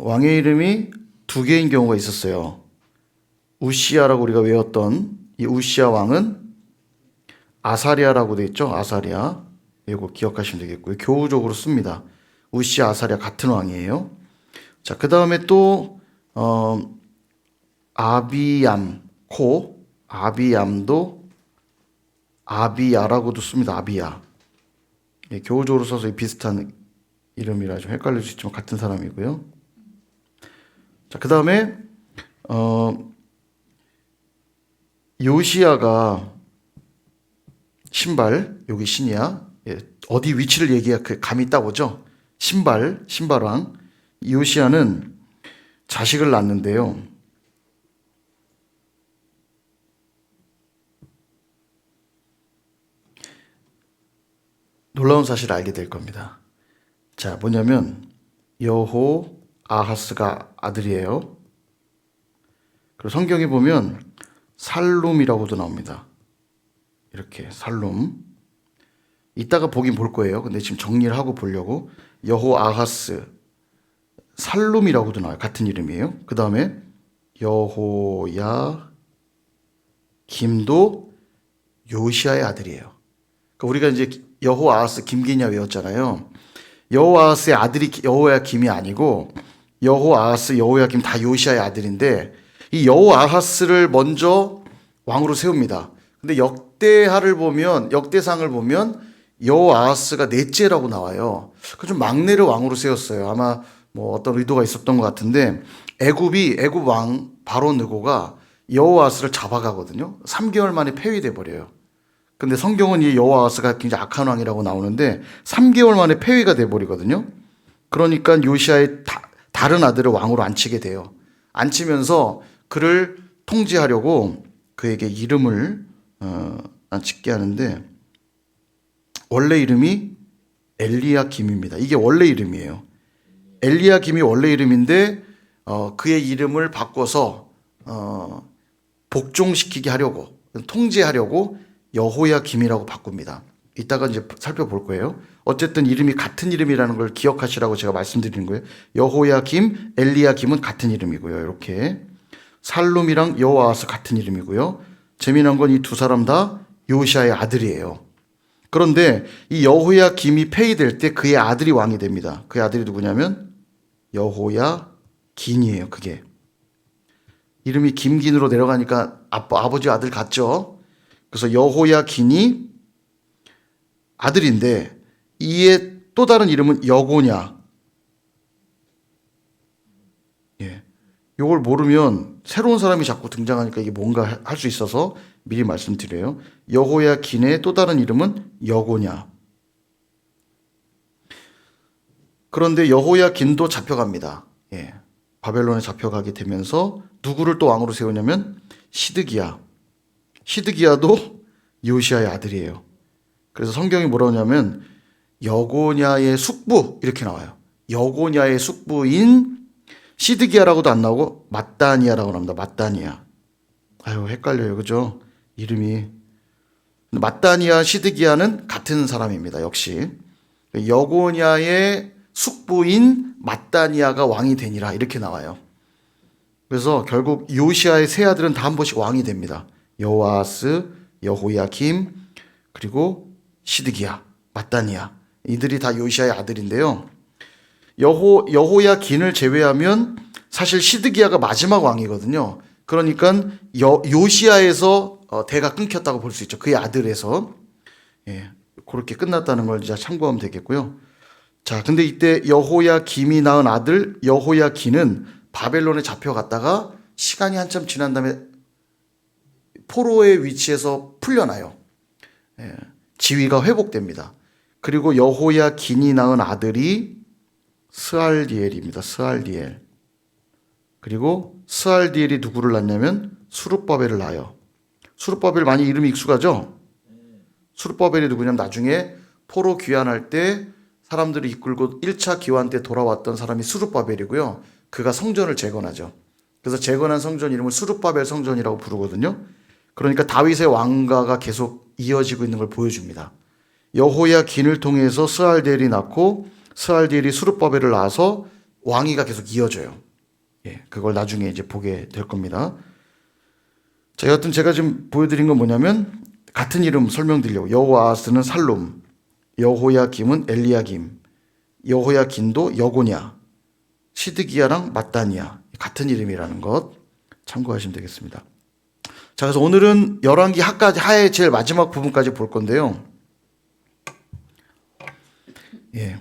왕의 이름이 두 개인 경우가 있었어요. 우시아라고 우리가 외웠던 이 우시아 왕은 아사리아라고 되어 있죠. 아사리아. 이거 기억하시면 되겠고요. 교우적으로 씁니다. 우시아, 아사리아 같은 왕이에요. 자, 그 다음에 또 아비얌도 아비야라고도 씁니다. 아비야. 예, 교우적으로 써서 비슷한 이름이라 좀 헷갈릴 수 있지만 같은 사람이고요. 자, 그 다음에 요시야가 신발, 여기 신이야. 예, 어디 위치를 얘기해 그 감이 딱 오죠. 신발왕. 요시야는 자식을 낳는데요. 놀라운 사실을 알게 될 겁니다. 자, 뭐냐면 여호 아하스가 아들이에요. 그리고 성경에 보면 살룸이라고도 나옵니다. 이렇게 살룸. 이따가 보긴 볼 거예요. 근데 지금 정리를 하고 보려고. 여호 아하스 살룸이라고도 나와요. 같은 이름이에요. 그 다음에 여호야 김도 요시아의 아들이에요. 그러니까 우리가 이제 여호 아하스 김기냐 외웠잖아요. 여호 아하스의 아들이 여호야 김이 아니고 여호 아하스 여호야 김 다 요시아의 아들인데 이 여호 아하스를 먼저 왕으로 세웁니다. 근데 역대상을 보면 여호 아하스가 넷째라고 나와요. 그 좀 막내를 왕으로 세웠어요. 아마 뭐 어떤 의도가 있었던 것 같은데 애굽 왕 바로 느고가 여호 아하스를 잡아가거든요. 3개월 만에 폐위돼 버려요. 근데 성경은 이 여호 아하스가 굉장히 악한 왕이라고 나오는데 3개월 만에 폐위가 돼 버리거든요. 그러니까 요시아의 다른 아들을 왕으로 앉히게 돼요. 앉히면서 그를 통제하려고 그에게 이름을 짓게 하는데 원래 이름이 엘리야김입니다. 이게 원래 이름이에요. 엘리야김이 원래 이름인데 그의 이름을 바꿔서 복종시키게 하려고 통제하려고 여호야김이라고 바꿉니다. 이따가 이제 살펴볼 거예요. 어쨌든 이름이 같은 이름이라는 걸 기억하시라고 제가 말씀드리는 거예요. 여호야김, 엘리야김은 같은 이름이고요. 이렇게 살룸이랑 여호아하스 같은 이름이고요. 재미난 건 이 두 사람 다 요시아의 아들이에요. 그런데 이 여호야김이 폐위될 때 그의 아들이 왕이 됩니다. 그의 아들이 누구냐면 여호야긴이에요. 그게 이름이 김긴으로 내려가니까 아버지 아들 같죠. 그래서 여호야긴이 아들인데 이의 또 다른 이름은 여고냐. 예, 이걸 모르면 새로운 사람이 자꾸 등장하니까 이게 뭔가 할 수 있어서 미리 말씀드려요. 여호야긴의 또 다른 이름은 여고냐. 그런데 여호야긴도 잡혀갑니다. 예, 바벨론에 잡혀가게 되면서 누구를 또 왕으로 세우냐면 시드기야도 요시아의 아들이에요. 그래서 성경이 뭐라고 하냐면 여고냐의 숙부 이렇게 나와요. 여고냐의 숙부인 시드기야라고도 안 나오고 mat단이야라고 나옵니다. mat단이야. 아유 헷갈려요. 그죠? 이름이. mat단이야 시드기야는 같은 사람입니다. 역시. 여고냐의 숙부인 mat단이야가 왕이 되니라 이렇게 나와요. 그래서 결국 요시아의 세 아들은 다 한 번씩 왕이 됩니다. 여호아스, 여호야김, 그리고 시드기야, mat단이야. 이들이 다 요시아의 아들인데요. 여호야긴을 제외하면 사실 시드기야가 마지막 왕이거든요. 그러니까 요시아에서 대가 끊겼다고 볼 수 있죠. 그의 아들에서. 예, 그렇게 끝났다는 걸 이제 참고하면 되겠고요. 자, 근데 이때 여호야김이 낳은 아들 여호야긴은 바벨론에 잡혀갔다가 시간이 한참 지난 다음에 포로의 위치에서 풀려나요. 예, 지위가 회복됩니다. 그리고 여호야긴이 낳은 아들이 스알디엘입니다. 스알디엘. 그리고 스알디엘이 누구를 낳냐면 수룹바벨을 낳아요. 수룹바벨 많이 이름이 익숙하죠? 수룹바벨이 누구냐면 나중에 포로 귀환할 때 사람들을 이끌고 1차 귀환 때 돌아왔던 사람이 수룹바벨이고요. 그가 성전을 재건하죠. 그래서 재건한 성전 이름을 수룹바벨 성전이라고 부르거든요. 그러니까 다윗의 왕가가 계속 이어지고 있는 걸 보여줍니다. 여호야긴을 통해서 스알디엘이 낳고 스알디엘이 수룹바벨을 낳아서 왕위가 계속 이어져요. 예, 그걸 나중에 이제 보게 될 겁니다. 자, 여하튼 제가 지금 보여드린 건 뭐냐면 같은 이름 설명드리려고. 여호아하스는 살룸, 여호야김은 엘리야김, 여호야긴도 여고냐, 시드기야랑 mat단이야. 같은 이름이라는 것 참고하시면 되겠습니다. 자, 그래서 오늘은 열왕기 하의 제일 마지막 부분까지 볼 건데요. 예,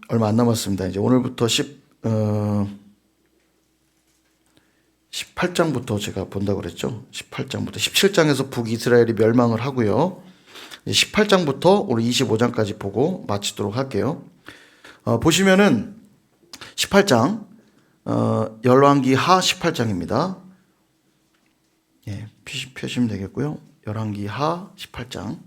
얼마 안 남았습니다. 이제 오늘부터 18장부터 제가 본다고 그랬죠. 18장부터 17장에서 북이스라엘이 멸망을 하고요. 18장부터 오늘 25장까지 보고 마치도록 할게요. 보시면은 18장 열왕기 하 18장입니다. 예, 펴시면 되겠고요. 열왕기 하 18장.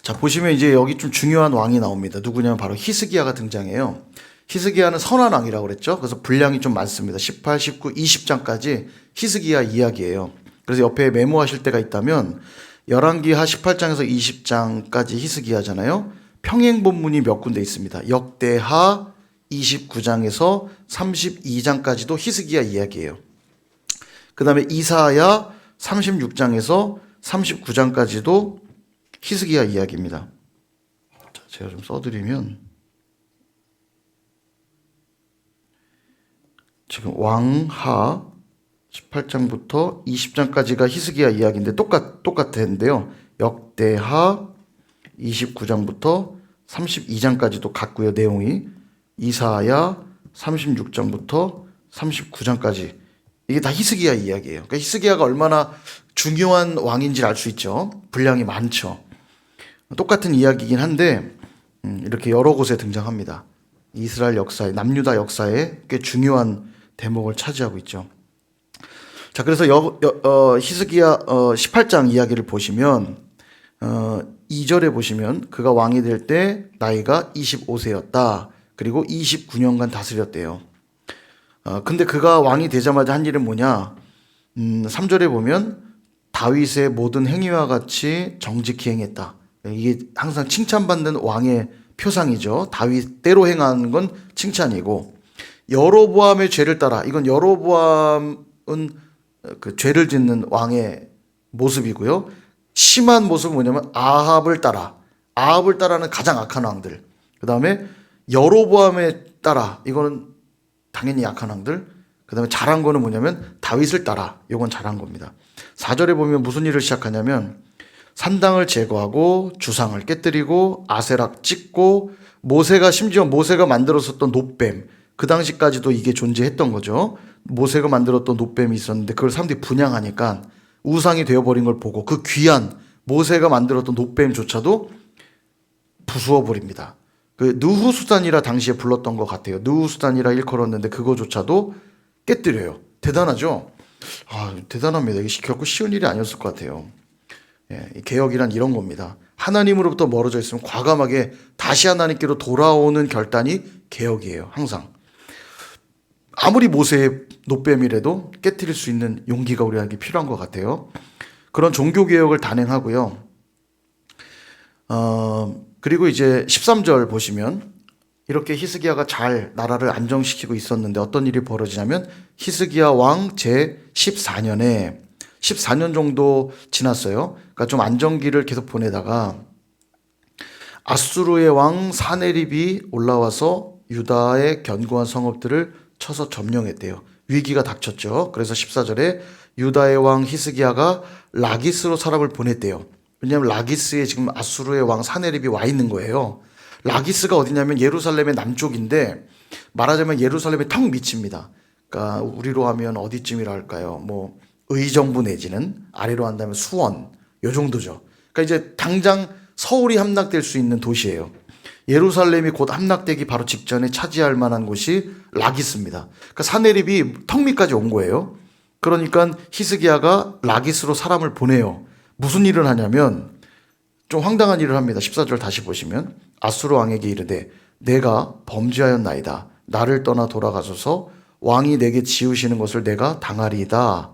자, 보시면 이제 여기 좀 중요한 왕이 나옵니다. 누구냐면 바로 히스기야가 등장해요. 히스기야는 선한 왕이라고 그랬죠. 그래서 분량이 좀 많습니다. 18, 19, 20장까지 히스기야 이야기예요. 그래서 옆에 메모하실 때가 있다면 열왕기하 18장에서 20장까지 히스기야잖아요. 평행 본문이 몇 군데 있습니다. 역대하 29장에서 32장까지도 히스기야 이야기예요. 그 다음에 이사야 36장에서 39장까지도 히스기야 이야기입니다. 자, 제가 좀 써드리면 지금 왕하 18장부터 20장까지가 히스기야 이야기인데 똑같은데요. 역대하 29장부터 32장까지도 같고요. 내용이 이사야 36장부터 39장까지 이게 다 히스기야 이야기예요. 그러니까 히스기야가 얼마나 중요한 왕인지를 알 수 있죠. 분량이 많죠. 똑같은 이야기이긴 한데 이렇게 여러 곳에 등장합니다. 이스라엘 역사에, 남유다 역사에 꽤 중요한 대목을 차지하고 있죠. 자, 그래서 히스기야 18장 이야기를 보시면 2절에 보시면 그가 왕이 될 때 나이가 25세였다. 그리고 29년간 다스렸대요. 근데 그가 왕이 되자마자 한 일은 뭐냐? 3절에 보면 다윗의 모든 행위와 같이 정직히 행했다. 이게 항상 칭찬받는 왕의 표상이죠. 다윗대로 행하는 건 칭찬이고, 여로보암의 죄를 따라, 이건 여로보암은 그 죄를 짓는 왕의 모습이고요. 심한 모습은 뭐냐면 아합을 따라는 가장 악한 왕들. 그 다음에 여로보암에 따라, 이거는 당연히 약한 왕들. 그 다음에 잘한 거는 뭐냐면 다윗을 따라, 이건 잘한 겁니다. 4절에 보면 무슨 일을 시작하냐면 산당을 제거하고 주상을 깨뜨리고 아세락 찍고 심지어 모세가 만들었었던 놋뱀, 그 당시까지도 이게 존재했던 거죠. 모세가 만들었던 놋뱀이 있었는데 그걸 사람들이 분양하니까 우상이 되어버린 걸 보고 그 귀한 모세가 만들었던 놋뱀조차도 부수어 버립니다. 그 느후수단이라 당시에 불렀던 것 같아요. 느후수단이라 일컬었는데 그거조차도 깨뜨려요. 대단하죠? 대단합니다. 이게 결코 쉬운 일이 아니었을 것 같아요. 예, 개혁이란 이런 겁니다. 하나님으로부터 멀어져 있으면 과감하게 다시 하나님께로 돌아오는 결단이 개혁이에요. 항상. 아무리 모세의 놋뱀이라도 깨뜨릴 수 있는 용기가 우리에게 필요한 것 같아요. 그런 종교개혁을 단행하고요. 그리고 이제 13절 보시면 이렇게 히스기야가 잘 나라를 안정시키고 있었는데 어떤 일이 벌어지냐면 히스기야 왕 제 14년에 14년 정도 지났어요. 그러니까 좀 안정기를 계속 보내다가 아수르의 왕 사네립이 올라와서 유다의 견고한 성읍들을 쳐서 점령했대요. 위기가 닥쳤죠. 그래서 14절에 유다의 왕 히스기야가 라기스로 사람을 보냈대요. 왜냐하면 라기스에 지금 아수르의 왕 사네립이 와 있는 거예요. 라기스가 어디냐면 예루살렘의 남쪽인데 말하자면 예루살렘의 턱 밑입니다. 그러니까 우리로 하면 어디쯤이라 할까요? 뭐 의정부 내지는 아래로 한다면 수원 요 정도죠. 그러니까 이제 당장 서울이 함락될 수 있는 도시예요. 예루살렘이 곧 함락되기 바로 직전에 차지할 만한 곳이 라기스입니다. 그러니까 사네립이 턱 밑까지 온 거예요. 그러니까 히스기야가 라기스로 사람을 보내요. 무슨 일을 하냐면 좀 황당한 일을 합니다. 14절 다시 보시면 아수르 왕에게 이르되 내가 범죄하였나이다. 나를 떠나 돌아가소서 왕이 내게 지으시는 것을 내가 당하리이다.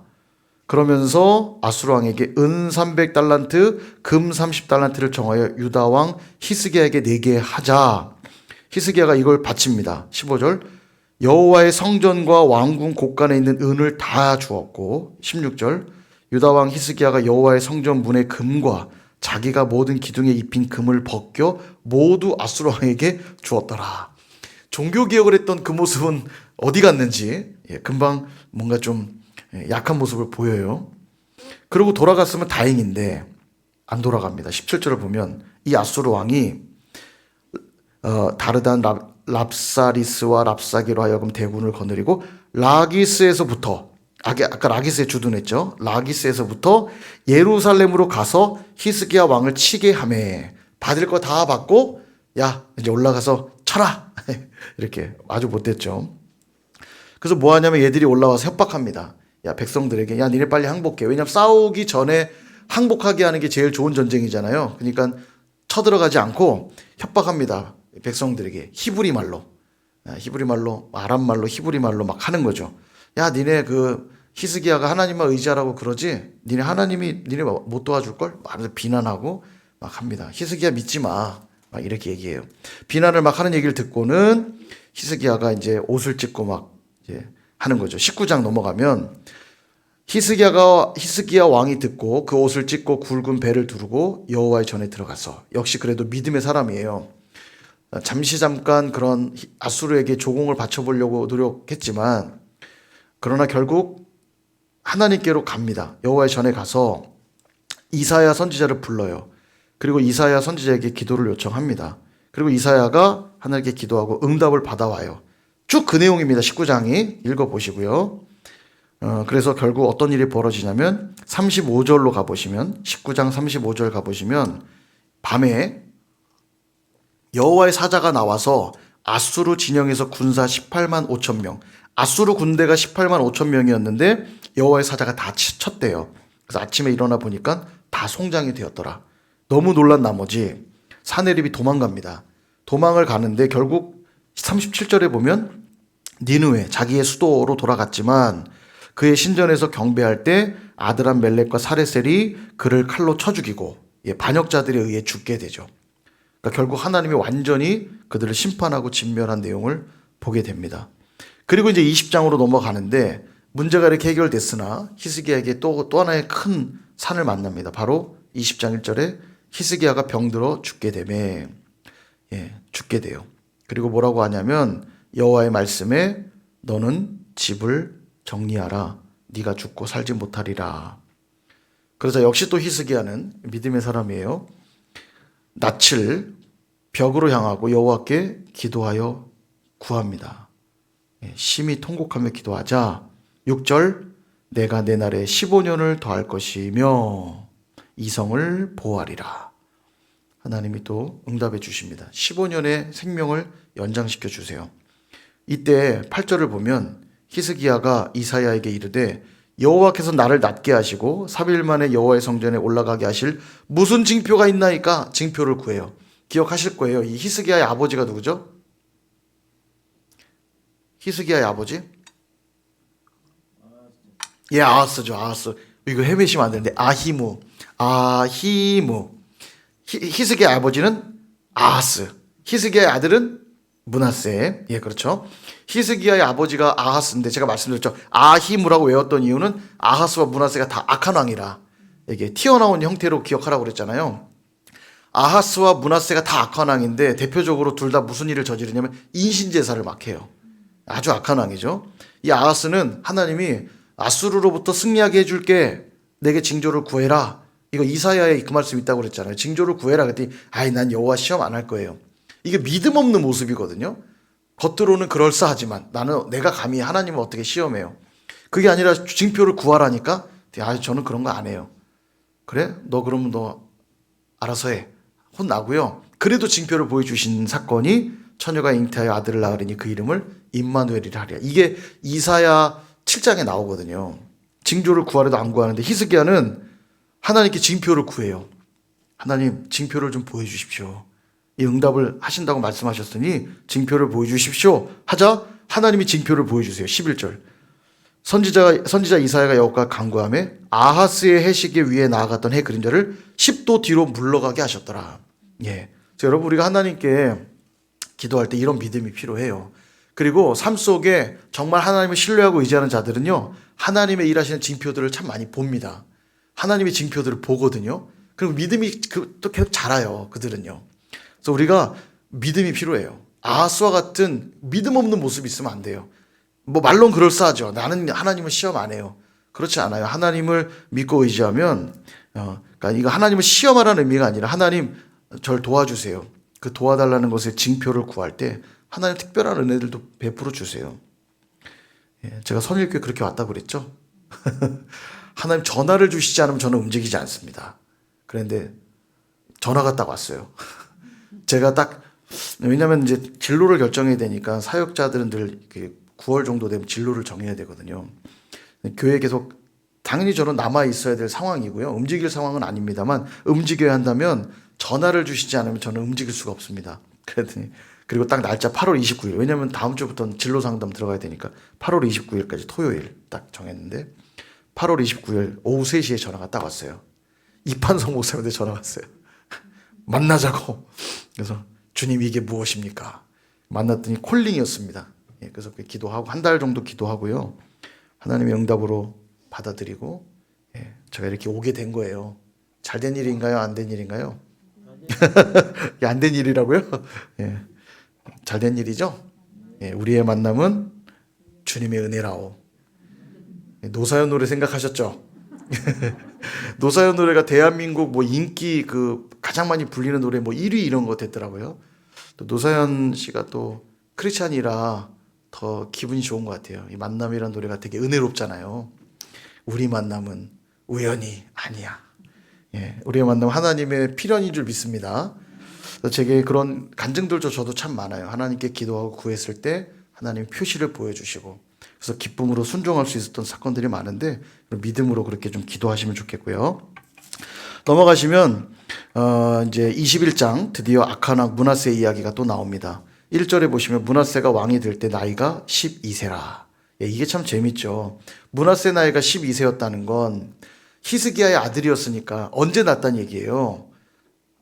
그러면서 아수르 왕에게 은 300달란트, 금 30달란트를 정하여 유다 왕 히스기야에게 내게 하자. 히스기야가 이걸 바칩니다. 15절. 여호와의 성전과 왕궁 곳간에 있는 은을 다 주었고, 16절. 유다 왕 히스기야가 여호와의 성전 문의 금과 자기가 모든 기둥에 입힌 금을 벗겨 모두 아수르 왕에게 주었더라. 종교개혁을 했던 그 모습은 어디 갔는지 금방 뭔가 좀 약한 모습을 보여요. 그리고 돌아갔으면 다행인데 안 돌아갑니다. 17절을 보면 이 아수르 왕이 다르단 랍사리스와 랍사기로 하여금 대군을 거느리고 라기스에서부터 아까 라기스에 주둔했죠. 라기스에서부터 예루살렘으로 가서 히스기야 왕을 치게 하매 받을 거 다 받고 야 이제 올라가서 쳐라 이렇게 아주 못됐죠. 그래서 뭐 하냐면 얘들이 올라와서 협박합니다. 야 백성들에게 야 니네 빨리 항복해. 왜냐면 싸우기 전에 항복하게 하는 게 제일 좋은 전쟁이잖아요. 그러니까 쳐들어가지 않고 협박합니다. 백성들에게 히브리 말로 아람 말로 히브리 말로 막 하는 거죠. 야 니네 그 히스기야가 하나님만 의지하라고 그러지 니네 하나님이 니네 못 도와줄 걸? 하면서 비난하고 막 합니다. 히스기야 믿지 마. 막 이렇게 얘기해요. 비난을 막 하는 얘기를 듣고는 히스기야가 이제 옷을 찢고 막 이제 하는 거죠. 19장 넘어가면 히스기야 왕이 듣고 그 옷을 찢고 굵은 배를 두르고 여호와의 전에 들어가서 역시 그래도 믿음의 사람이에요. 잠깐 그런 아수르에게 조공을 바쳐보려고 노력했지만 그러나 결국 하나님께로 갑니다. 여호와의 전에 가서 이사야 선지자를 불러요. 그리고 이사야 선지자에게 기도를 요청합니다. 그리고 이사야가 하나님께 기도하고 응답을 받아와요. 쭉 그 내용입니다. 19장이 읽어보시고요. 그래서 결국 어떤 일이 벌어지냐면 35절로 가보시면 19장 35절 가보시면 밤에 여호와의 사자가 나와서 아수르 진영에서 군사 18만 5천 명 아수르 군대가 18만 5천 명이었는데 여호와의 사자가 다 쳤대요. 그래서 아침에 일어나 보니까 다 송장이 되었더라. 너무 놀란 나머지 사내립이 도망갑니다. 도망을 가는데 결국 37절에 보면 니느웨 자기의 수도로 돌아갔지만 그의 신전에서 경배할 때 아드람 멜렉과 사레셀이 그를 칼로 쳐 죽이고 반역자들에 의해 죽게 되죠. 그러니까 결국 하나님이 완전히 그들을 심판하고 진멸한 내용을 보게 됩니다. 그리고 이제 20장으로 넘어가는데 문제가 이렇게 해결됐으나 히스기야에게 또 하나의 큰 산을 만납니다. 바로 20장 1절에 히스기야가 병들어 죽게 되매 죽게 돼요. 그리고 뭐라고 하냐면 여호와의 말씀에 너는 집을 정리하라. 네가 죽고 살지 못하리라. 그래서 역시 또 히스기야는 믿음의 사람이에요. 낯을 벽으로 향하고 여호와께 기도하여 구합니다. 심히 통곡하며 기도하자 6절 내가 내 날에 15년을 더할 것이며 이성을 보호하리라. 하나님이 또 응답해 주십니다. 15년의 생명을 연장시켜 주세요. 이때 8절을 보면 히스기야가 이사야에게 이르되 여호와께서 나를 낫게 하시고 3일 만에 여호와의 성전에 올라가게 하실 무슨 징표가 있나이까? 징표를 구해요. 기억하실 거예요. 이 히스기야의 아버지가 누구죠? 히스기야의 아버지? 아하스죠. 아하스. 이거 헤매시면 안 되는데 아히무. 히스기야의 아버지는 아하스. 히스기야의 아들은 므낫세. 그렇죠. 히스기야의 아버지가 아하스인데 제가 말씀드렸죠. 아히무라고 외웠던 이유는 아하스와 므낫세가 다 악한 왕이라 이게 튀어나온 형태로 기억하라고 그랬잖아요. 아하스와 므낫세가 다 악한 왕인데 대표적으로 둘 다 무슨 일을 저지르냐면 인신제사를 막 해요. 아주 악한 왕이죠. 이 아하스는 하나님이 아수르로부터 승리하게 해줄게. 내게 징조를 구해라. 이거 이사야에 그 말씀 있다고 그랬잖아요. 징조를 구해라. 그랬더니 난 여호와 시험 안 할 거예요. 이게 믿음 없는 모습이거든요. 겉으로는 그럴싸하지만 내가 감히 하나님을 어떻게 시험해요. 그게 아니라 징표를 구하라니까 저는 그런 거 안 해요. 그래? 너 그러면 너 알아서 해. 혼나고요. 그래도 징표를 보여주신 사건이 처녀가 잉태하여 아들을 낳으리니 그 이름을 임마누엘이라 하리라. 이게 이사야 7장에 나오거든요. 징조를 구하려도 안 구하는데 히스기야는 하나님께 징표를 구해요. 하나님 징표를 좀 보여주십시오. 이 응답을 하신다고 말씀하셨으니 징표를 보여주십시오 하자 하나님이 징표를 보여주세요. 11절 선지자 이사야가 여호와께 간구하며 아하스의 해시계 위에 나아갔던 해 그림자를 10도 뒤로 물러가게 하셨더라. 예. 여러분, 우리가 하나님께 기도할 때 이런 믿음이 필요해요. 그리고 삶 속에 정말 하나님을 신뢰하고 의지하는 자들은요, 하나님의 일하시는 징표들을 참 많이 봅니다. 하나님의 징표들을 보거든요. 그리고 믿음이 또 계속 자라요, 그들은요. 그래서 우리가 믿음이 필요해요. 아하스와 같은 믿음 없는 모습이 있으면 안 돼요. 뭐 말로는 그럴싸하죠. 나는 하나님을 시험 안 해요. 그렇지 않아요. 하나님을 믿고 의지하면, 그러니까 이거 하나님을 시험하라는 의미가 아니라 하나님 절 도와주세요. 그 도와달라는 것의 징표를 구할 때 하나님 특별한 은혜들도 베풀어 주세요. 예, 제가 선일교회 그렇게 왔다고 그랬죠. 하나님 전화를 주시지 않으면 저는 움직이지 않습니다. 그런데 전화가 딱 왔어요. 제가 딱, 왜냐면 이제 진로를 결정해야 되니까 사역자들은 늘 9월 정도 되면 진로를 정해야 되거든요. 교회에 계속 당연히 저는 남아 있어야 될 상황이고요. 움직일 상황은 아닙니다만 움직여야 한다면 전화를 주시지 않으면 저는 움직일 수가 없습니다. 그랬더니 그리고 딱 날짜 8월 29일. 왜냐면 다음 주부터는 진로 상담 들어가야 되니까 8월 29일까지 토요일 딱 정했는데 8월 29일 오후 3시에 전화가 딱 왔어요. 이판성 목사님한테 전화 왔어요. 만나자고. 그래서 주님 이게 무엇입니까? 만났더니 콜링이었습니다. 예, 그래서 기도하고 한 달 정도 기도하고요. 하나님의 응답으로 받아들이고, 예, 제가 이렇게 오게 된 거예요. 잘 된 일인가요? 안 된 일인가요? 안 된 일이라고요? 예, 잘 된 일이죠? 예, 우리의 만남은 주님의 은혜라오. 예, 노사연 노래 생각하셨죠? 노사연 노래가 대한민국 뭐 인기 가장 많이 불리는 노래 뭐 1위 이런 거 됐더라고요. 또 노사연 씨가 또 크리스찬이라 더 기분이 좋은 것 같아요. 이 만남이라는 노래가 되게 은혜롭잖아요. 우리 만남은 우연이 아니야. 예, 우리의 만남은 하나님의 필연인 줄 믿습니다. 제게 그런 간증들도 저도 참 많아요. 하나님께 기도하고 구했을 때 하나님 표시를 보여주시고, 그래서 기쁨으로 순종할 수 있었던 사건들이 많은데 믿음으로 그렇게 좀 기도하시면 좋겠고요. 넘어가시면 이제 21장 드디어 악한 왕 므낫세 이야기가 또 나옵니다. 1절에 보시면 므낫세가 왕이 될 때 나이가 12세라. 예, 이게 참 재밌죠. 므낫세 나이가 12세였다는 건 히스기야의 아들이었으니까 언제 났다는 얘기예요.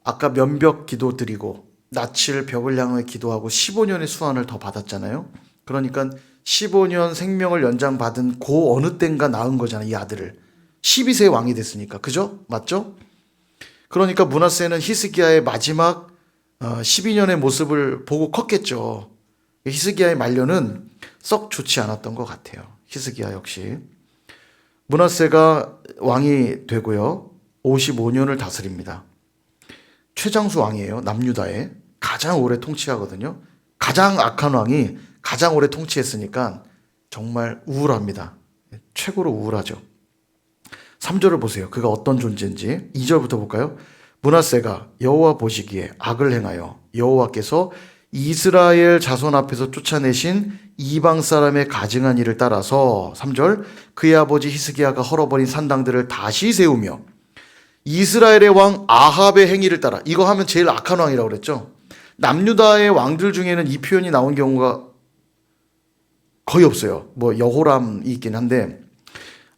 아까 면벽 기도 드리고 낯을 벽을 향해 기도하고 15년의 수환을 더 받았잖아요. 그러니까 15년 생명을 연장받은 고 어느 땐가 낳은 거잖아요. 이 아들을. 12세 왕이 됐으니까. 그죠? 맞죠? 그러니까 므낫세는 히스기야의 마지막 12년의 모습을 보고 컸겠죠. 히스기야의 말년은 썩 좋지 않았던 것 같아요. 히스기야 역시. 므낫세가 왕이 되고요. 55년을 다스립니다. 최장수 왕이에요. 남유다에. 가장 오래 통치하거든요. 가장 악한 왕이 가장 오래 통치했으니까 정말 우울합니다. 최고로 우울하죠. 3절을 보세요. 그가 어떤 존재인지. 2절부터 볼까요? 므낫세가 여호와 보시기에 악을 행하여 여호와께서 이스라엘 자손 앞에서 쫓아내신 이방 사람의 가증한 일을 따라서 3절 그의 아버지 히스기야가 헐어버린 산당들을 다시 세우며 이스라엘의 왕 아합의 행위를 따라, 이거 하면 제일 악한 왕이라고 그랬죠. 남유다의 왕들 중에는 이 표현이 나온 경우가 거의 없어요. 뭐 여호람이 있긴 한데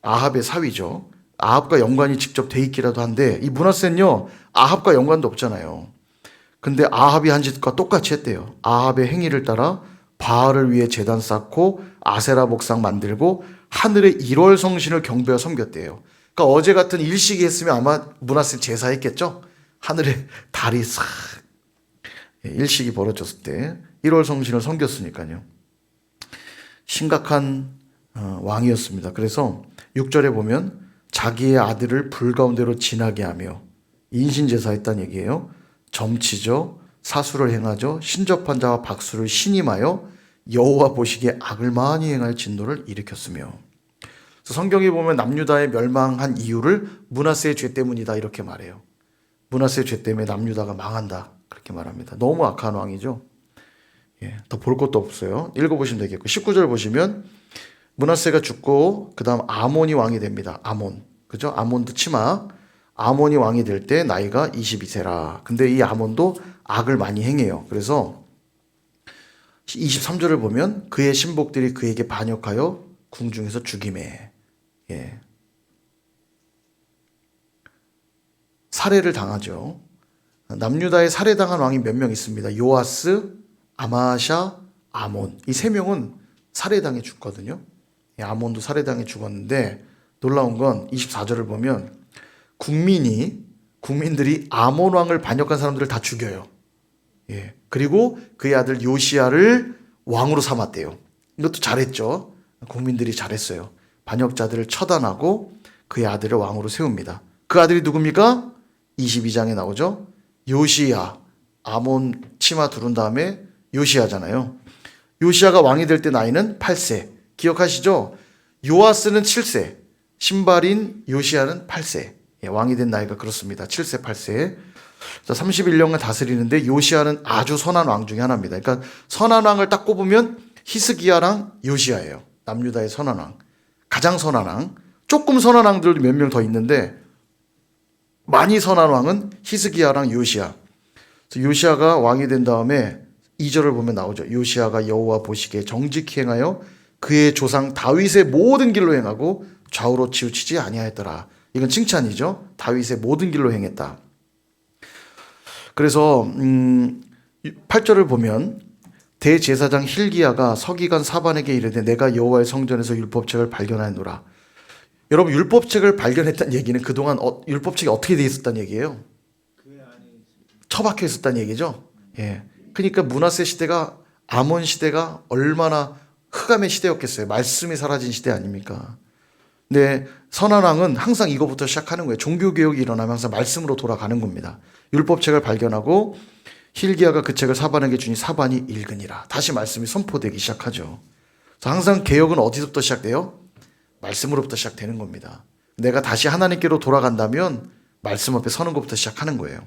아합의 사위죠. 아합과 연관이 직접 돼 있기라도 한데 이 므낫세는요 아합과 연관도 없잖아요. 근데 아합이 한 짓과 똑같이 했대요. 아합의 행위를 따라 바알을 위해 제단 쌓고 아세라 목상 만들고 하늘의 1월 성신을 경배하여 섬겼대요. 그러니까 어제 같은 일식이 했으면 아마 므낫세 제사했겠죠. 하늘에 달이 싹 일식이 벌어졌을 때 1월 성신을 섬겼으니까요. 심각한 왕이었습니다. 그래서 6절에 보면 자기의 아들을 불 가운데로 지나게 하며 인신제사했다는 얘기예요. 점치죠. 사수를 행하죠. 신접한 자와 박수를 신임하여 여호와 보시기에 악을 많이 행할 진노를 일으켰으며. 그래서 성경에 보면 남유다의 멸망한 이유를 므낫세의 죄 때문이다 이렇게 말해요. 므낫세의 죄 때문에 남유다가 망한다 그렇게 말합니다. 너무 악한 왕이죠. 예, 더 볼 것도 없어요. 읽어보시면 되겠고 19절 보시면 므낫세가 죽고 그 다음 아몬이 왕이 됩니다. 아몬. 그죠? 아몬도 치마. 아몬이 왕이 될 때 나이가 22세라. 근데 이 아몬도 악을 많이 행해요. 그래서 23절을 보면 그의 신복들이 그에게 반역하여 궁중에서 죽임에. 예. 살해를 당하죠. 남유다에 살해당한 왕이 몇 명 있습니다. 요아스, 아마샤, 아몬. 이 세 명은 살해당해 죽거든요. 예, 아몬도 살해당해 죽었는데 놀라운 건 24절을 보면 국민들이 아몬 왕을 반역한 사람들을 다 죽여요. 예. 그리고 그의 아들 요시야를 왕으로 삼았대요. 이것도 잘했죠. 국민들이 잘했어요. 반역자들을 처단하고 그의 아들을 왕으로 세웁니다. 그 아들이 누굽니까? 22장에 나오죠. 요시야. 아몬 치마 두른 다음에 요시야잖아요. 요시야가 왕이 될 때 나이는 8세. 기억하시죠? 요아스는 7세. 신발인 요시야는 8세. 예, 왕이 된 나이가 그렇습니다. 7세, 8세. 31년간 다스리는데 요시야는 아주 선한 왕 중에 하나입니다. 그러니까 선한 왕을 딱 꼽으면 히스기야랑 요시야예요. 남유다의 선한 왕. 가장 선한 왕. 조금 선한 왕들도 몇 명 더 있는데 많이 선한 왕은 히스기야랑 요시야. 요시야가 왕이 된 다음에 2절을 보면 나오죠. 요시야가 여호와 보시기에 정직히 행하여 그의 조상 다윗의 모든 길로 행하고 좌우로 치우치지 아니하였더라. 이건 칭찬이죠. 다윗의 모든 길로 행했다. 그래서 8절을 보면 대제사장 힐기야가 서기관 사반에게 이르되 내가 여호와의 성전에서 율법책을 발견하노라. 여러분 율법책을 발견했다는 얘기는 그동안 율법책이 어떻게 돼 있었다는 얘기예요? 처박혀 있었다는 얘기죠. 예. 그러니까 므낫세 시대가 아몬 시대가 얼마나 흑암의 시대였겠어요. 말씀이 사라진 시대 아닙니까? 근데 선한 왕은 항상 이거부터 시작하는 거예요. 종교개혁이 일어나면 항상 말씀으로 돌아가는 겁니다. 율법책을 발견하고 힐기야가 그 책을 사반에게 주니 사반이 읽으니라. 다시 말씀이 선포되기 시작하죠. 그래서 항상 개혁은 어디서부터 시작돼요? 말씀으로부터 시작되는 겁니다. 내가 다시 하나님께로 돌아간다면 말씀 앞에 서는 것부터 시작하는 거예요.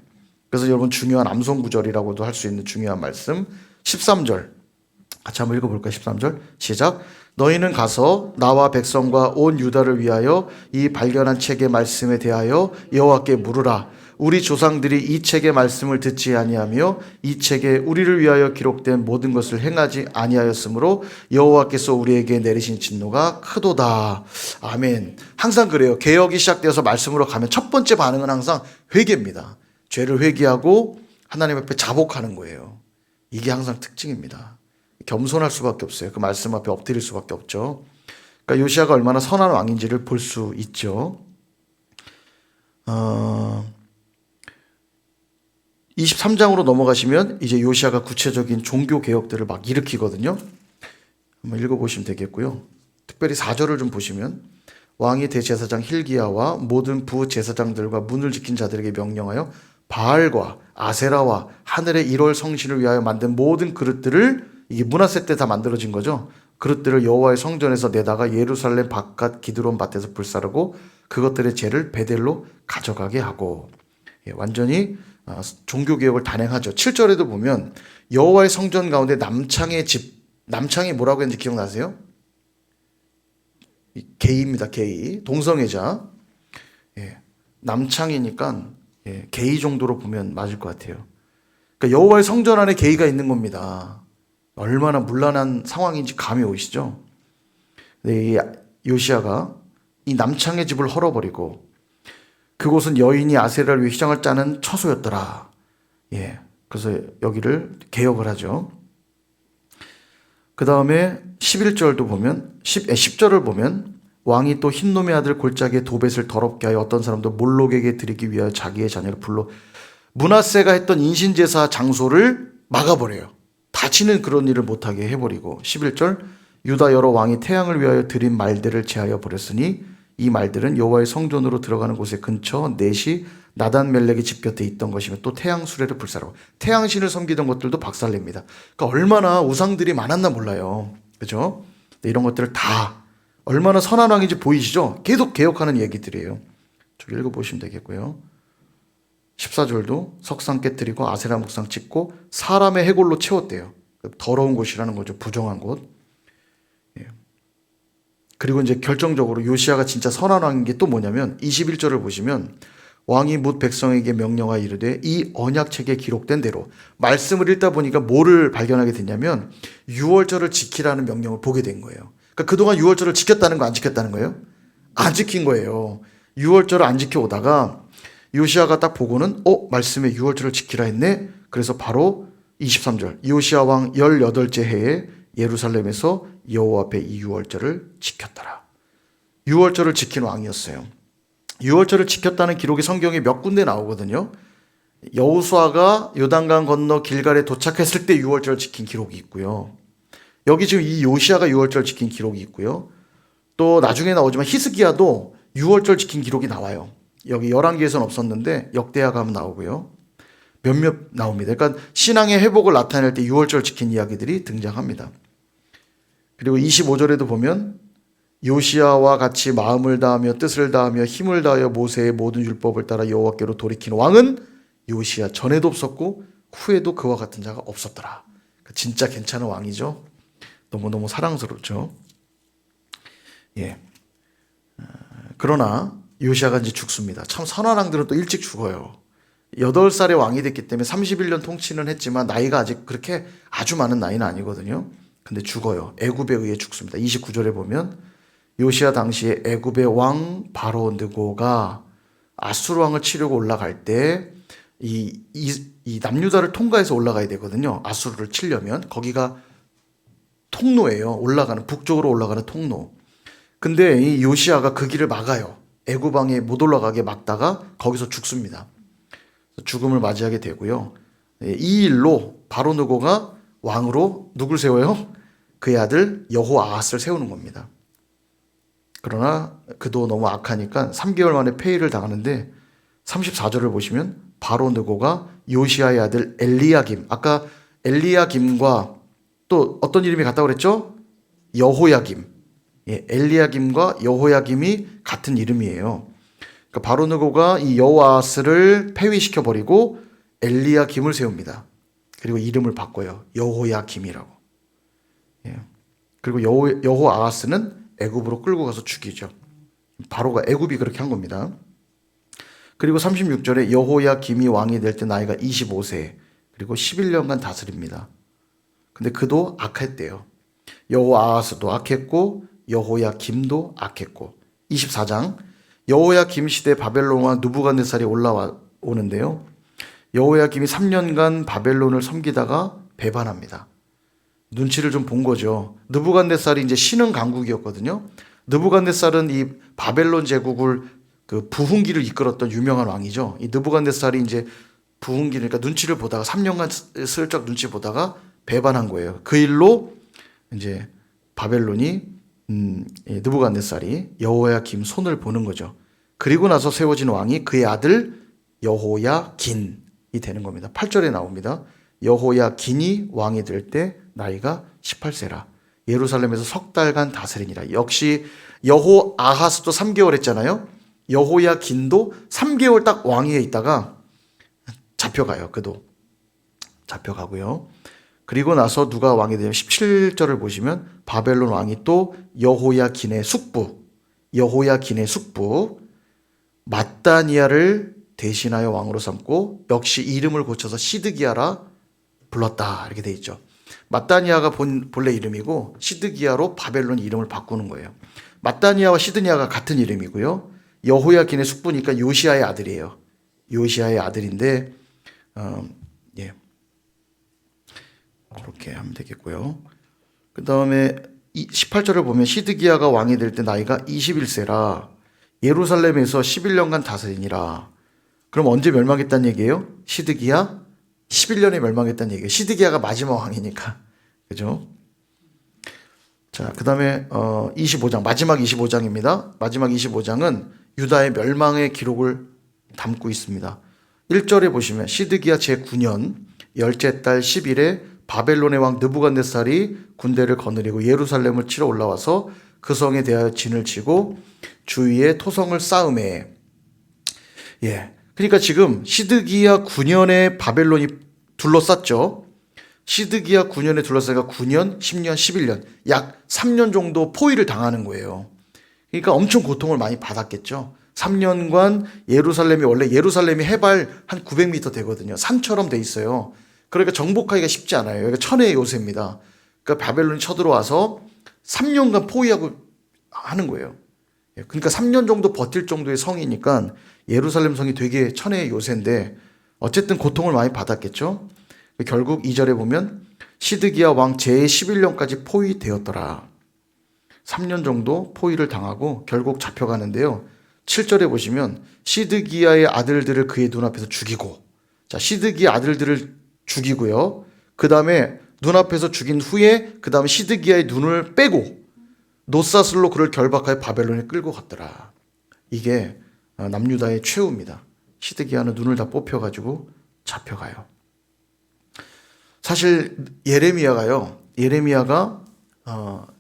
그래서 여러분 중요한 암송구절이라고도 할 수 있는 중요한 말씀 13절 같이 한번 읽어볼까요? 13절 시작. 너희는 가서 나와 백성과 온 유다를 위하여 이 발견한 책의 말씀에 대하여 여호와께 물으라. 우리 조상들이 이 책의 말씀을 듣지 아니하며 이 책에 우리를 위하여 기록된 모든 것을 행하지 아니하였으므로 여호와께서 우리에게 내리신 진노가 크도다. 아멘. 항상 그래요. 개혁이 시작되어서 말씀으로 가면 첫 번째 반응은 항상 회개입니다. 죄를 회개하고 하나님 앞에 자복하는 거예요. 이게 항상 특징입니다. 겸손할 수밖에 없어요. 그 말씀 앞에 엎드릴 수밖에 없죠. 그러니까 요시야가 얼마나 선한 왕인지를 볼 수 있죠. 23장으로 넘어가시면 이제 요시야가 구체적인 종교 개혁들을 막 일으키거든요. 한번 읽어보시면 되겠고요. 특별히 4절을 좀 보시면 왕이 대제사장 힐기야와 모든 부제사장들과 문을 지킨 자들에게 명령하여 바알과 아세라와 하늘의 1월 성신을 위하여 만든 모든 그릇들을 이게 므낫세 때 다 만들어진 거죠. 그릇들을 여호와의 성전에서 내다가 예루살렘 바깥 기드론 밭에서 불사르고 그것들의 재를 베델로 가져가게 하고 완전히 종교개혁을 단행하죠. 7절에도 보면 여호와의 성전 가운데 남창의 집, 남창이 뭐라고 했는지 기억나세요? 게이입니다. 게이. 동성애자. 남창이니까 게이 정도로 보면 맞을 것 같아요. 그러니까 여호와의 성전 안에 게이가 있는 겁니다. 얼마나 문란한 상황인지 감이 오시죠? 이 요시야가 이 남창의 집을 헐어버리고 그곳은 여인이 아세라를 위해 휘장을 짜는 처소였더라. 그래서 여기를 개혁을 하죠. 그 다음에 11절도 보면 10절을 보면 왕이 또 흰놈의 아들 골짜기에 도벳을 더럽게 하여 어떤 사람도 몰록에게 드리기 위하여 자기의 자녀를 불러 므낫세가 했던 인신제사 장소를 막아버려요. 다시는 그런 일을 못하게 해버리고 11절 유다 여러 왕이 태양을 위하여 드린 말들을 제하여 버렸으니 이 말들은 여호와의 성전으로 들어가는 곳의 근처 넷이 나단멜렉의 집 곁에 있던 것이며 또 태양 수레를 불사르고 태양신을 섬기던 것들도 박살냅니다. 그러니까 얼마나 우상들이 많았나 몰라요. 그죠? 이런 것들을 다 얼마나 선한 왕인지 보이시죠? 계속 개혁하는 얘기들이에요. 좀 읽어보시면 되겠고요. 14절도 석상 깨뜨리고 아세라 목상 찍고 사람의 해골로 채웠대요. 더러운 곳이라는 거죠. 부정한 곳. 그리고 이제 결정적으로 요시야가 진짜 선한 왕인 게 또 뭐냐면 21절을 보시면 왕이 뭇 백성에게 명령하여 이르되 이 언약책에 기록된 대로 말씀을 읽다 보니까 뭐를 발견하게 됐냐면 유월절을 지키라는 명령을 보게 된 거예요. 그러니까 그러니까 그동안 유월절을 지켰다는 거 안 지켰다는 거예요? 안 지킨 거예요. 유월절을 안 지켜오다가 요시야가 딱 보고는 말씀에 유월절을 지키라 했네. 그래서 바로 23절 요시야 왕 18째 해에 예루살렘에서 여호와 앞에 이 유월절을 지켰더라. 유월절을 지킨 왕이었어요. 유월절을 지켰다는 기록이 성경에 몇 군데 나오거든요. 여호수아가 요단강 건너 길갈에 도착했을 때 유월절을 지킨 기록이 있고요. 여기 지금 이 요시야가 유월절 지킨 기록이 있고요. 또 나중에 나오지만 히스기야도 유월절 지킨 기록이 나와요. 여기 열왕기에서는 없었는데 역대하 가면 나오고요. 몇몇 나옵니다. 그러니까 신앙의 회복을 나타낼 때 유월절 지킨 이야기들이 등장합니다. 그리고 25절에도 보면 요시야와 같이 마음을 다하며 뜻을 다하며 힘을 다하여 모세의 모든 율법을 따라 여호와께로 돌이킨 왕은 요시야 전에도 없었고 후에도 그와 같은 자가 없었더라. 진짜 괜찮은 왕이죠. 너무너무 사랑스럽죠. 예. 그러나 요시야가 이제 죽습니다. 참 선한 왕들은 또 일찍 죽어요. 8살에 왕이 됐기 때문에 31년 통치는 했지만 나이가 아직 그렇게 아주 많은 나이는 아니거든요. 근데 죽어요. 애굽에 의해 죽습니다. 29절에 보면 요시야 당시에 애굽의 왕 바로 느고가 아수르 왕을 치려고 올라갈 때 이 남유다를 통과해서 올라가야 되거든요. 아수르를 치려면 거기가 통로예요. 올라가는 북쪽으로 올라가는 통로. 근데 이 요시야가 그 길을 막아요. 애굽 왕이 못 올라가게 막다가 거기서 죽습니다. 죽음을 맞이하게 되고요. 이 일로 바로 느고가 왕으로 누굴 세워요? 그의 아들 여호아하스를 세우는 겁니다. 그러나 그도 너무 악하니까 3개월 만에 폐위를 당하는데 34절을 보시면 바로 느고가 요시야의 아들 엘리야김, 아까 엘리야김과 또 어떤 이름이 같다고 그랬죠? 여호야김. 예, 엘리야김과 여호야김이 같은 이름이에요. 그러니까 바로 느고가 이 여호아하스를 폐위시켜 버리고 엘리야김을 세웁니다. 그리고 이름을 바꿔요. 여호야김이라고. 예. 그리고 여호아하스는 애굽으로 끌고 가서 죽이죠. 바로가 애굽이 그렇게 한 겁니다. 그리고 36절에 여호야김이 왕이 될 때 나이가 25세 그리고 11년간 다스립니다. 근데 그도 악했대요. 여호아하스도 악했고 여호야김도 악했고 24장 여호야김 시대 바벨론 왕 느부갓네살이 올라오는데요. 여호야김이 3년간 바벨론을 섬기다가 배반합니다. 눈치를 좀 본 거죠. 느부갓네살이 이제 신흥 강국이었거든요. 느부갓네살은 이 바벨론 제국을 그 부흥기를 이끌었던 유명한 왕이죠. 이 느부갓네살이 이제 부흥기를 그러니까 눈치를 보다가 3년간 슬쩍 눈치 보다가 배반한 거예요. 그 일로 이제 바벨론이 느부갓네살이 여호야김 손을 보는 거죠. 그리고 나서 세워진 왕이 그의 아들 여호야긴이 되는 겁니다. 8절에 나옵니다. 여호야긴이 왕이 될 때 나이가 18세라. 예루살렘에서 석 달간 다스리니라. 역시 여호아하스도 3개월 했잖아요. 여호야긴도 3개월 딱 왕위에 있다가 잡혀가요. 그도 잡혀가고요. 그리고 나서 누가 왕이 되냐면 17절을 보시면 바벨론 왕이 또 여호야긴의 숙부 mat단이야를 대신하여 왕으로 삼고 역시 이름을 고쳐서 시드기야라 불렀다. 이렇게 돼 있죠. mat단이야가 본래 이름이고 시드기야로 바벨론 이름을 바꾸는 거예요. mat단이야와 시드기야가 같은 이름이고요. 여호야긴의 숙부니까 요시야의 아들이에요. 요시야의 아들인데 예. 그렇게 하면 되겠고요. 그 다음에 18절을 보면 시드기야가 왕이 될 때 나이가 21세라 예루살렘에서 11년간 다스리니라. 그럼 언제 멸망했다는 얘기예요? 시드기야 11년에 멸망했다는 얘기예요. 시드기야가 마지막 왕이니까. 그죠? 자, 그 다음에 25장 마지막 25장입니다. 마지막 25장은 유다의 멸망의 기록을 담고 있습니다. 1절에 보시면 시드기야 제9년 열째 달 10일에 바벨론의 왕 느부갓네살이 군대를 거느리고 예루살렘을 치러 올라와서 그 성에 대하여 진을 치고 주위에 토성을 쌓음에. 예. 그러니까 지금 시드기야 9년에 바벨론이 둘러쌌죠. 시드기야 9년에 둘러싸니까 9년, 10년, 11년 약 3년 정도 포위를 당하는 거예요. 그러니까 엄청 고통을 많이 받았겠죠. 3년간 원래 예루살렘이 해발 한 900m 되거든요. 산처럼 돼 있어요. 그러니까 정복하기가 쉽지 않아요. 여기가 천혜의 요새입니다. 그러니까 바벨론이 쳐들어와서 3년간 포위하고 하는 거예요. 그러니까 3년 정도 버틸 정도의 성이니까 예루살렘 성이 되게 천혜의 요새인데 어쨌든 고통을 많이 받았겠죠. 결국 2절에 보면 시드기야 왕 제11년까지 포위되었더라. 3년 정도 포위를 당하고 결국 잡혀가는데요. 7절에 보시면 시드기야의 아들들을 그의 눈앞에서 죽이고, 자, 시드기야 아들들을 죽이고요. 그 다음에 눈앞에서 죽인 후에 그 다음에 시드기야의 눈을 빼고 노사슬로 그를 결박하여 바벨론에 끌고 갔더라. 이게 남유다의 최후입니다. 시드기야는 눈을 다 뽑혀가지고 잡혀가요. 사실 예레미야가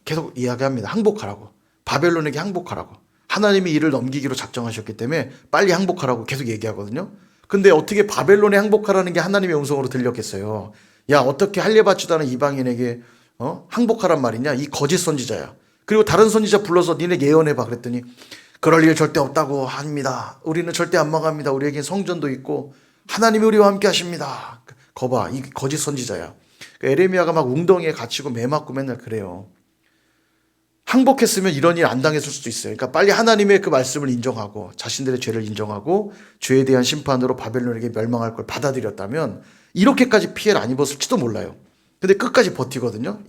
계속 이야기합니다. 항복하라고. 바벨론에게 항복하라고. 하나님이 이를 넘기기로 작정하셨기 때문에 빨리 항복하라고 계속 얘기하거든요. 근데 어떻게 바벨론에 항복하라는 게 하나님의 음성으로 들렸겠어요. 야, 어떻게 할례 받지도 않은 이방인에게 항복하란 말이냐? 이 거짓 선지자야. 그리고 다른 선지자 불러서 니네 예언해봐 그랬더니 그럴 일 절대 없다고 합니다. 우리는 절대 안 망합니다. 우리에겐 성전도 있고 하나님이 우리와 함께 하십니다. 거봐, 이 거짓 선지자야. 에레미야가 막 웅덩이에 갇히고 매 맞고 맨날 그래요. 항복했으면 이런 일 안 당했을 수도 있어요. 그러니까 빨리 하나님의 그 말씀을 인정하고 자신들의 죄를 인정하고 죄에 대한 심판으로 바벨론에게 멸망할 걸 받아들였다면 이렇게까지 피해를 안 입었을지도 몰라요. 근데 끝까지 버티거든요.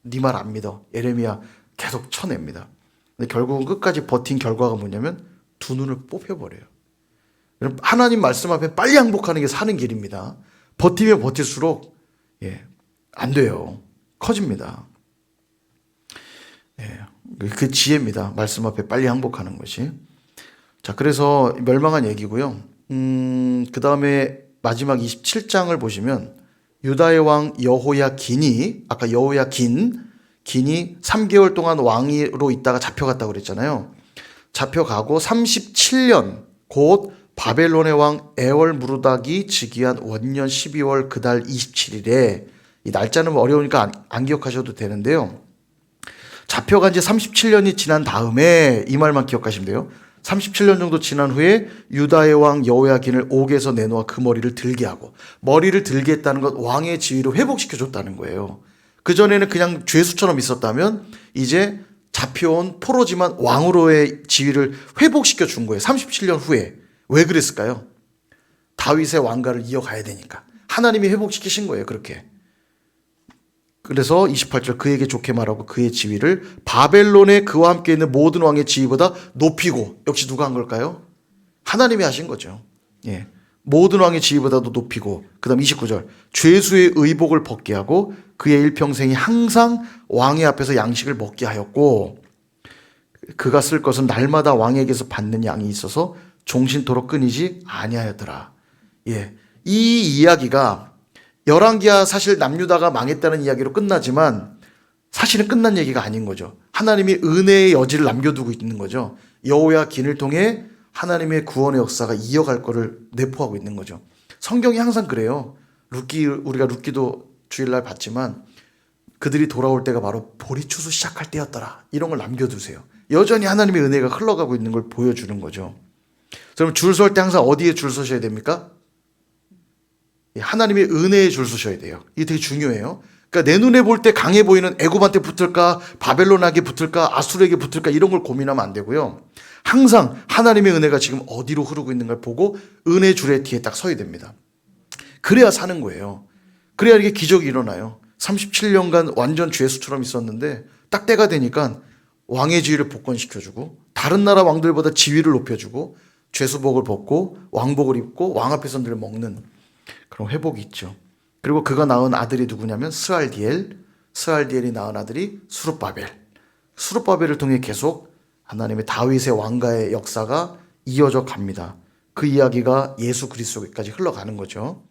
네 말 안 믿어. 에레미야 계속 쳐냅니다. 근데 결국은 끝까지 버틴 결과가 뭐냐면 두 눈을 뽑혀버려요. 하나님 말씀 앞에 빨리 항복하는 게 사는 길입니다. 버티면 버틸수록 안 돼요. 커집니다. 그 지혜입니다. 말씀 앞에 빨리 항복하는 것이. 자, 그래서 멸망한 얘기고요. 그 다음에 마지막 27장을 보시면 유다의 왕 여호야긴이, 아까 여호야긴이 3개월 동안 왕으로 있다가 잡혀갔다고 그랬잖아요. 잡혀가고 37년 곧 바벨론의 왕 에월무르닥이 즉위한 원년 12월 그달 27일에, 이 날짜는 어려우니까 안 기억하셔도 되는데요. 잡혀간 지 37년이 지난 다음에 이 말만 기억하시면 돼요. 37년 정도 지난 후에 유다의 왕 여호야긴을 옥에서 내놓아 그 머리를 들게 하고, 머리를 들게 했다는 것 왕의 지위를 회복시켜줬다는 거예요. 그전에는 그냥 죄수처럼 있었다면 이제 잡혀온 포로지만 왕으로의 지위를 회복시켜 준 거예요. 37년 후에. 왜 그랬을까요? 다윗의 왕가를 이어가야 되니까. 하나님이 회복시키신 거예요. 그렇게. 그래서 28절 그에게 좋게 말하고 그의 지위를 바벨론에 그와 함께 있는 모든 왕의 지위보다 높이고, 역시 누가 한 걸까요? 하나님이 하신 거죠. 모든 왕의 지위보다도 높이고, 그 다음 29절 죄수의 의복을 벗게 하고 그의 일평생이 항상 왕의 앞에서 양식을 먹게 하였고, 그가 쓸 것은 날마다 왕에게서 받는 양이 있어서 종신토록 끊이지 아니하였더라. 이 이야기가 열왕기야 사실 남유다가 망했다는 이야기로 끝나지만 사실은 끝난 얘기가 아닌 거죠. 하나님이 은혜의 여지를 남겨두고 있는 거죠. 여호야긴을 통해 하나님의 구원의 역사가 이어갈 거를 내포하고 있는 거죠. 성경이 항상 그래요. 우리가 룻기도 주일날 봤지만 그들이 돌아올 때가 바로 보리 추수 시작할 때였더라. 이런 걸 남겨두세요. 여전히 하나님의 은혜가 흘러가고 있는 걸 보여주는 거죠. 그럼 줄 설 때 항상 어디에 줄 서셔야 됩니까? 하나님의 은혜에 줄 서셔야 돼요. 이게 되게 중요해요. 그러니까 내 눈에 볼 때 강해 보이는 애굽한테 붙을까, 바벨론에게 붙을까, 아수르에게 붙을까 이런 걸 고민하면 안 되고요. 항상 하나님의 은혜가 지금 어디로 흐르고 있는 걸 보고 은혜 줄의 뒤에 딱 서야 됩니다. 그래야 사는 거예요. 그래야 이게 기적이 일어나요. 37년간 완전 죄수처럼 있었는데 딱 때가 되니까 왕의 지위를 복권시켜주고 다른 나라 왕들보다 지위를 높여주고 죄수복을 벗고 왕복을 입고 왕 앞에서 늘 먹는 그런 회복이 있죠. 그리고 그가 낳은 아들이 누구냐면 스알디엘이 낳은 아들이 수룹바벨을 통해 계속 하나님의 다윗의 왕가의 역사가 이어져 갑니다. 그 이야기가 예수 그리스도까지 흘러가는 거죠.